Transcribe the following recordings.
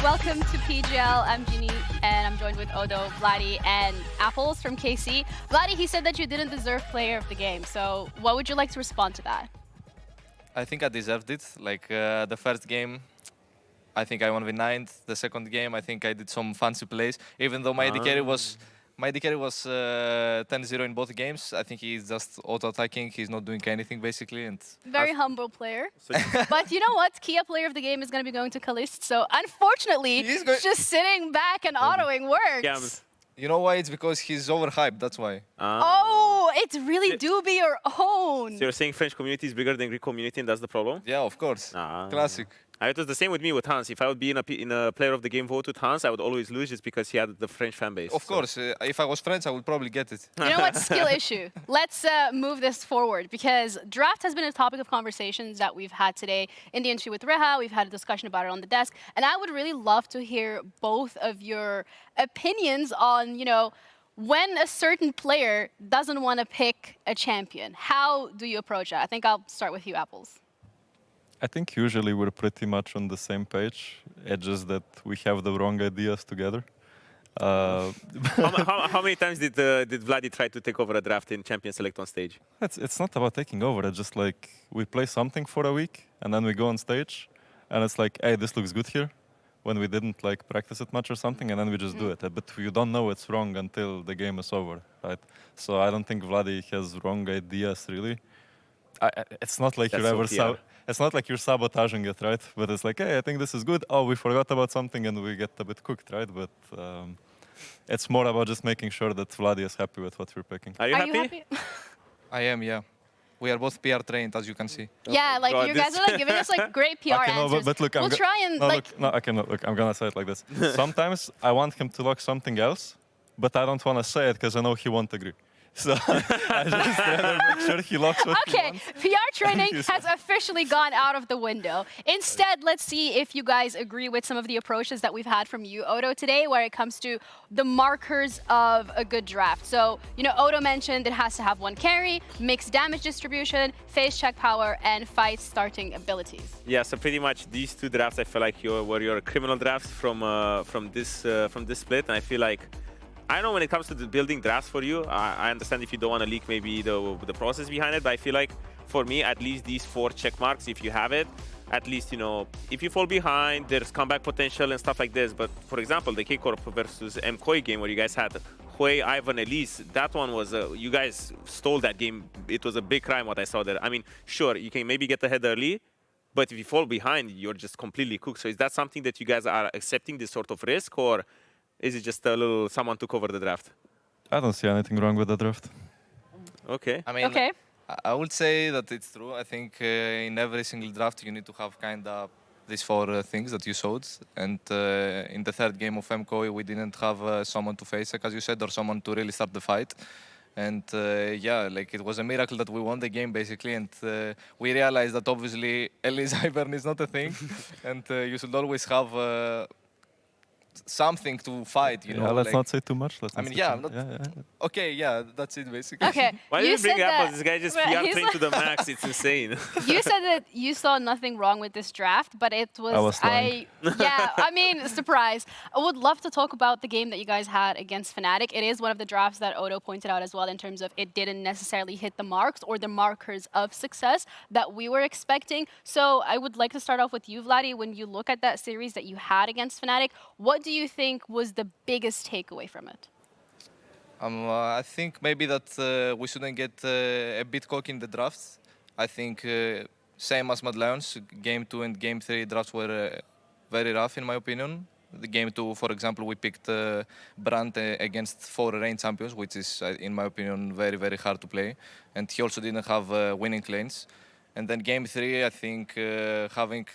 Welcome to PGL. I'm Ginny, and I'm joined with Odo, Vladi, and Apples from KC. Vladi, he said that you didn't deserve player of the game. So what would you like to respond to that? I think I deserved it. Like the first game, I think I won with 9th. The second game, I think I did some fancy plays. Even though my AD carry was 10-0 in both games. I think he's just auto-attacking. He's not doing anything basically. And Very humble player. But you know what? Kia player of the game is going to be going to Kalist. So unfortunately, just sitting back and autoing works. Yeah, you know why? It's because he's overhyped. That's why. Oh, it's really do be your own. So you're saying French community is bigger than Greek community, and that's the problem? Yeah, of course. Classic. It was the same with me with Hans. If I would be in a player of the game vote with Hans, I would always lose just because he had the French fan base. Of course. If I was French, I would probably get it. You know what? Skill issue. Let's move this forward because draft has been a topic of conversations that we've had today in the interview with Reha. We've had a discussion about it on the desk. And I would really love to hear both of your opinions on, when a certain player doesn't want to pick a champion. How do you approach that? I think I'll start with you, Apples. I think usually we're pretty much on the same page. It's just that we have the wrong ideas together. How many times did Vladi try to take over a draft in Champion Select on stage? It's not about taking over. It's just like we play something for a week and then we go on stage and it's like, hey, this looks good here, when we didn't like practice it much or something, and then we just do it. But you don't know it's wrong until the game is over, right? So I don't think Vladi has wrong ideas really. It's not like it's not like you're sabotaging it, right? But it's like, hey, I think this is good. Oh, we forgot about something and we get a bit cooked, right? But it's more about just making sure that Vladi is happy with what we're picking. Are you happy? I am, yeah. We are both PR trained, as you can see. Yeah, like you guys are like giving us like great PR answers. But look, we'll try and look, I'm gonna say it like this. Sometimes I want him to lock something else, but I don't want to say it because I know he won't agree. So I just rather make sure he locks what he wants. PR training has officially gone out of the window. Instead, let's see if you guys agree with some of the approaches that we've had from you, Odo, today, where it comes to the markers of a good draft. So, Odo mentioned it has to have one carry, mixed damage distribution, phase check power, and fight starting abilities. Yeah, so pretty much these two drafts, I feel like were your criminal drafts from this split, and I feel like I know when it comes to the building drafts for you, I understand if you don't want to leak maybe the process behind it, but I feel like for me, at least these 4 check marks, if you have it, at least, if you fall behind, there's comeback potential and stuff like this. But for example, the K-Corp versus MKOI game where you guys had Hui, Ivan, Elise, that one was, you guys stole that game. It was a big crime what I saw there. I mean, sure, you can maybe get ahead early, but if you fall behind, you're just completely cooked. So is that something that you guys are accepting, this sort of risk, or is it just a little someone took over the draft? I don't see anything wrong with the draft. Okay. I mean, I would say that it's true. I think in every single draft you need to have kind of these 4 things that you showed. And in the 3rd game of MKOI, we didn't have someone to face, as you said, or someone to really start the fight. And yeah, like it was a miracle that we won the game basically. And we realized that obviously Elise Ivern is not a thing, and you should always have something to fight, let's not say too much. Okay, yeah, that's it basically. Okay. Why do you bring Apples? This guy just PR trained to the max. It's insane. You said that you saw nothing wrong with this draft, but it was... I mean, surprise. I would love to talk about the game that you guys had against Fnatic. It is one of the drafts that Odo pointed out as well in terms of it didn't necessarily hit the marks or the markers of success that we were expecting. So I would like to start off with you, Vladi. When you look at that series that you had against Fnatic, what do you think was the biggest takeaway from it? I think maybe that we shouldn't get a bit cocky in the drafts. I think same as Mad Lions, Game 2 and Game 3 drafts were very rough in my opinion. The Game 2, for example, we picked Brandt against 4 reign champions, which is, in my opinion, very, very hard to play. And he also didn't have winning lanes. And then Game 3, I think having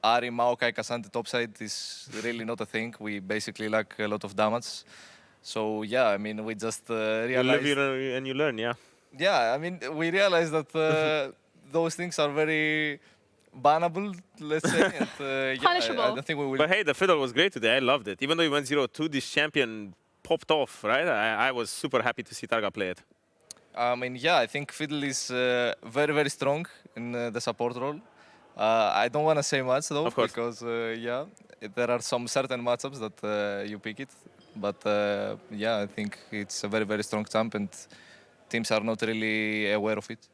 Ari, Maokai, Cassandra topside is really not a thing. We basically lack a lot of damage. So yeah, I mean, we just realized... You live and you learn, yeah. Yeah, I mean, we realized that those things are very bannable, let's say. And, punishable. I don't think we will... But hey, the fiddle was great today. I loved it. Even though he went 0-2, this champion popped off, right? I was super happy to see Targa play it. I mean, yeah, I think Fiddle is very, very strong in the support role. I don't want to say much though, Of course. because yeah, there are some certain matchups that you pick it. But yeah, I think it's a very, very strong champ, and teams are not really aware of it.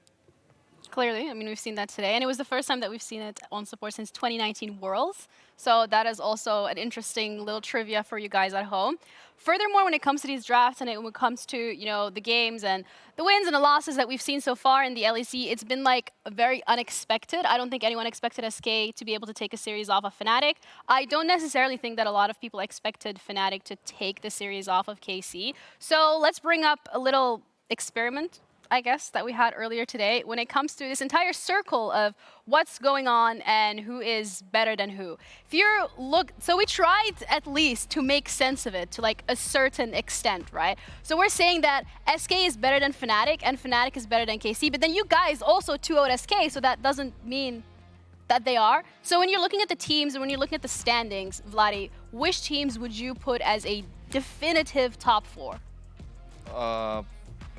Clearly, I mean, we've seen that today, and it was the first time that we've seen it on support since 2019 Worlds. So that is also an interesting little trivia for you guys at home. Furthermore, when it comes to these drafts and when it comes to, you know, the games and the wins and the losses that we've seen so far in the LEC, it's been like very unexpected. I don't think anyone expected SK to be able to take a series off of Fnatic. I don't necessarily think that a lot of people expected Fnatic to take the series off of KC. So let's bring up a little experiment, I guess, that we had earlier today when it comes to this entire circle of what's going on and who is better than who. If you look, so we tried at least to make sense of it to like a certain extent, right? So we're saying that SK is better than Fnatic and Fnatic is better than KC, but then you guys also 2-0'd SK, so that doesn't mean that they are. So when you're looking at the teams and when you're looking at the standings, Vladi, which teams would you put as a definitive top 4?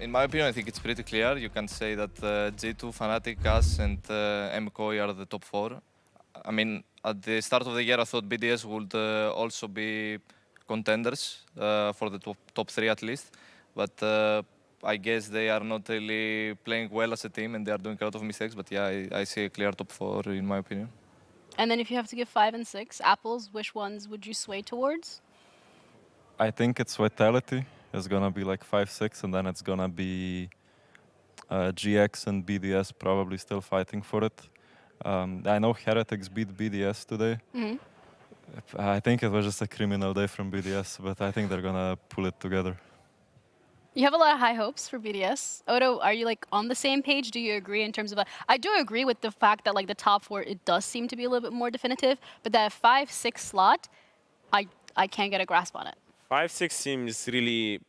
In my opinion, I think it's pretty clear. You can say that G2, Fnatic, us, and MKOI are the top 4. I mean, at the start of the year, I thought BDS would also be contenders for the top 3 at least. But I guess they are not really playing well as a team, and they are doing a lot of mistakes. But yeah, I see a clear top 4 in my opinion. And then if you have to give 5 and 6 apples, which ones would you sway towards? I think it's Vitality. It's gonna be like 5-6, and then it's gonna be GX and BDS probably still fighting for it. I know Heretics beat BDS today. I think it was just a criminal day from BDS, but I think they're gonna pull it together. You have a lot of high hopes for BDS. Odo, are you like on the same page? Do you agree in terms of I do agree with the fact that like the top 4, it does seem to be a little bit more definitive, but that 5-6 slot, I can't get a grasp on it. 5-6 seems really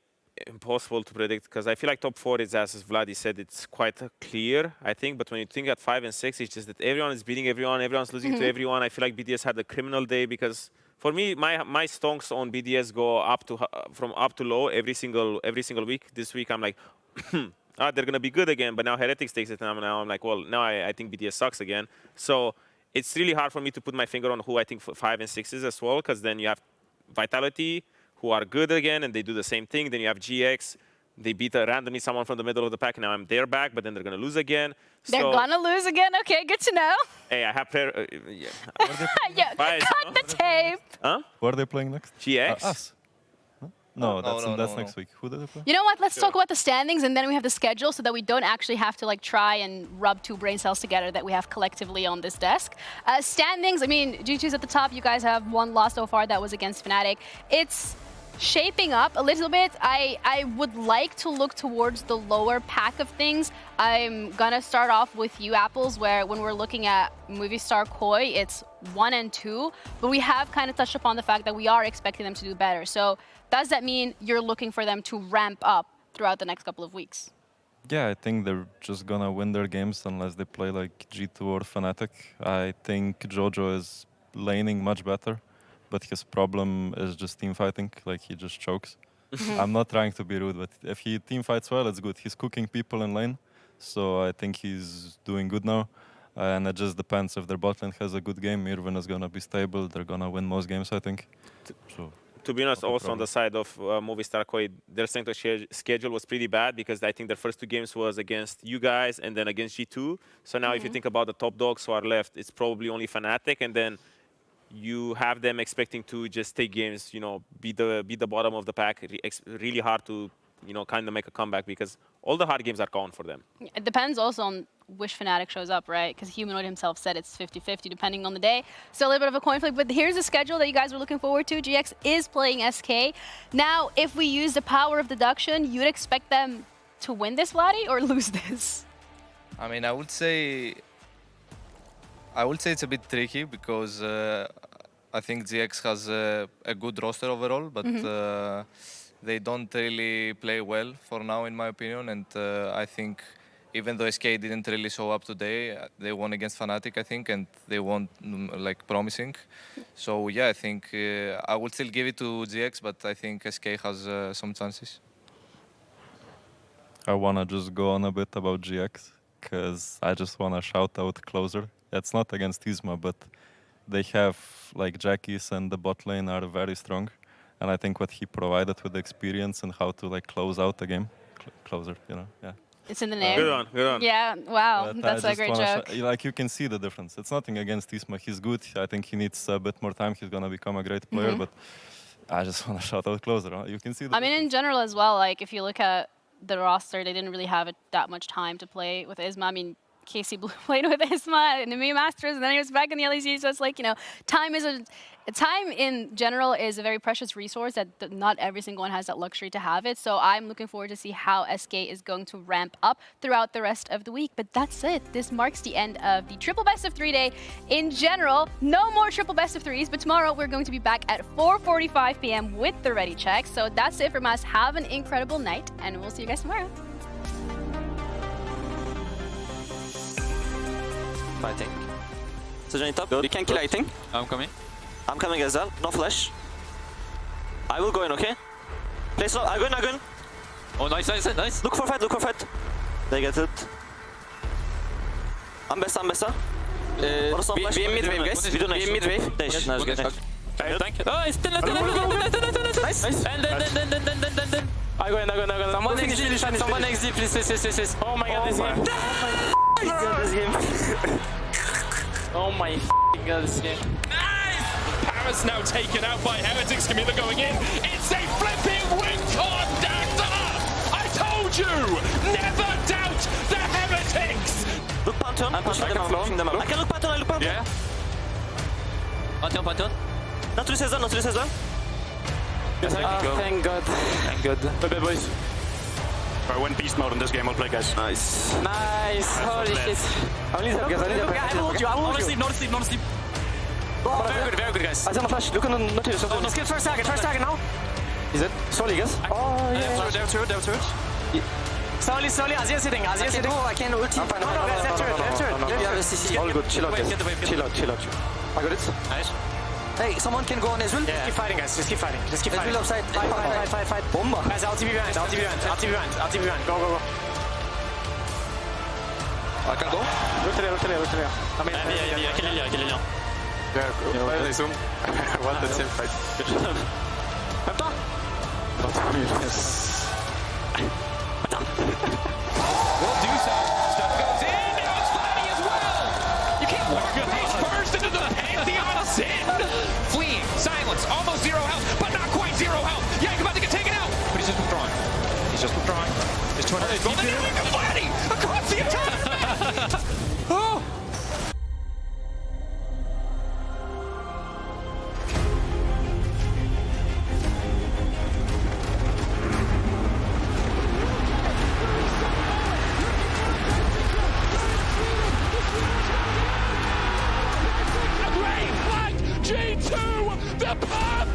impossible to predict because I feel like top 4 is, as Vladi said, it's quite clear, I think. But when you think at 5 and 6, it's just that everyone is beating everyone, everyone's losing to everyone. I feel like BDS had a criminal day because for me, my stonks on BDS go up to from up to low every single week. This week I'm like, they're gonna be good again. But now Heretics takes it, and now I'm like, well, now I think BDS sucks again. So it's really hard for me to put my finger on who I think 5 and 6 is as well, because then you have Vitality, who are good again, and they do the same thing. Then you have GX. They beat randomly someone from the middle of the pack, and now they're back, but then they're going to lose again. They're going to lose again? Okay, good to know. Hey, I have prayer. Yeah, yeah, cut the tape. Huh? Who are they playing next? GX? Us. Huh? No, that's next week. Who did they play? You know what? Let's talk about the standings, and then we have the schedule so that we don't actually have to like try and rub 2 brain cells together that we have collectively on this desk. Standings, I mean, G2's at the top. You guys have 1 loss so far. That was against Fnatic. It's shaping up a little bit. I would like to look towards the lower pack of things. I'm gonna start off with you, Apples, where when we're looking at Movistar Koi, it's 1 and 2, but we have kind of touched upon the fact that we are expecting them to do better. So does that mean you're looking for them to ramp up throughout the next couple of weeks? Yeah, I think they're just gonna win their games unless they play like G2 or Fnatic. I think Jojo is laning much better, but his problem is just team fighting, like he just chokes. I'm not trying to be rude, but if he team fights well, it's good. He's cooking people in lane, so I think he's doing good now. And it just depends. If their bot lane has a good game, Irvin is gonna be stable. They're gonna win most games, I think. So, to be honest, also on the side of Movistar Koi, their strength of schedule was pretty bad because I think their first 2 games was against you guys and then against G2. So now if you think about the top dogs who are left, it's probably only Fnatic, and then you have them expecting to just take games, you know, be the bottom of the pack. Really hard to, you know, kind of make a comeback because all the hard games are gone for them. It depends also on which Fnatic shows up, right? Because Humanoid himself said it's 50-50 depending on the day. So a little bit of a coin flip, but here's the schedule that you guys were looking forward to. GX is playing SK. Now, if we use the power of deduction, you'd expect them to win this, Vladi, or lose this? I mean, I would say it's a bit tricky because I think GX has a good roster overall, but they don't really play well for now, in my opinion. And I think even though SK didn't really show up today, they won against Fnatic, I think, and they won like promising. So yeah, I think I would still give it to GX, but I think SK has some chances. I wanna just go on a bit about GX, because I just wanna shout out Closer, It's not against Isma, but they have like Jackies and the bot lane are very strong. And I think what he provided with the experience and how to like close out the game, closer, you know, yeah. It's in the name. Good one, good one. Yeah, wow, But that's I a great just joke. like you can see the difference. It's nothing against Isma. He's good. I think he needs a bit more time. He's gonna become a great player. But I just want to shout out closer. Huh? You can see. I mean, in general as well. Like if you look at the roster, they didn't really have that much time to play with Isma. I mean, Casey Blue played with Isma in the Mii Masters, and then he was back in the LEC. So it's like, you know, time in general is a very precious resource that not every single one has that luxury to have it. So I'm looking forward to see how SK is going to ramp up throughout the rest of the week. But that's it. This marks the end of the triple best of 3 day in general. No more triple best of 3s, but tomorrow we're going to be back at 4:45 p.m. with the ready check. So that's it from us. Have an incredible night, and we'll see you guys tomorrow. Fighting. Sejuani top. You can kill, I think. I'm coming. I'm coming as well. No flash. I will go in, okay? Play slow. I'm going. Oh, nice. Look for fight. They get it. I'm best. Be in mid wave, guys. We do nice. Be in mid wave. Nice. Thank you. Oh, it's still. Nice. And then. I go in. Someone XD, please. Oh my god, this game. This game. Oh my god, this game. Nice! Paris now taken out by Heretics. Camila going in. It's a flipping wing conductor! I told you! Never doubt the Heretics! Look Pantheon. I'm pushing them out. I can look Pantheon. Yeah. Pantheon. Not to this as well. Thank God. Bye, boys. If I win beast mode in this game, I'll play, guys. Nice. Holy shit. I need help, guys. I will hold you. Not sleep. Very good, guys. I send a flash. Look on the notice. Let's get first target now. Is it? Sorry, guys. Oh, yeah. They're turret. Slowly. Asia sitting. I can ulti. No, guys, left turret. All good. Chill out, guys. Chill out. I got it. Nice. Hey, someone can go on as well. Just keep fighting, guys. Just keep fighting. Ezreal offside. Fight. Bomba. Guys, LTB behind. Go. I can go. Look to there. I mean, yeah, kill Lilian. Yeah, they zoom. What the team fight. Good job. Attends. Will do so. Stuff goes in. Now it's Vladi as well. You can't walk your face first into the Pantheon Sin. Fleeing. Silence. Almost 0 health, but not quite 0 health. Yank about to get taken out. But he's just withdrawing. There's 200. Oh, then we got Vladi across the attack. Oh. G2, the path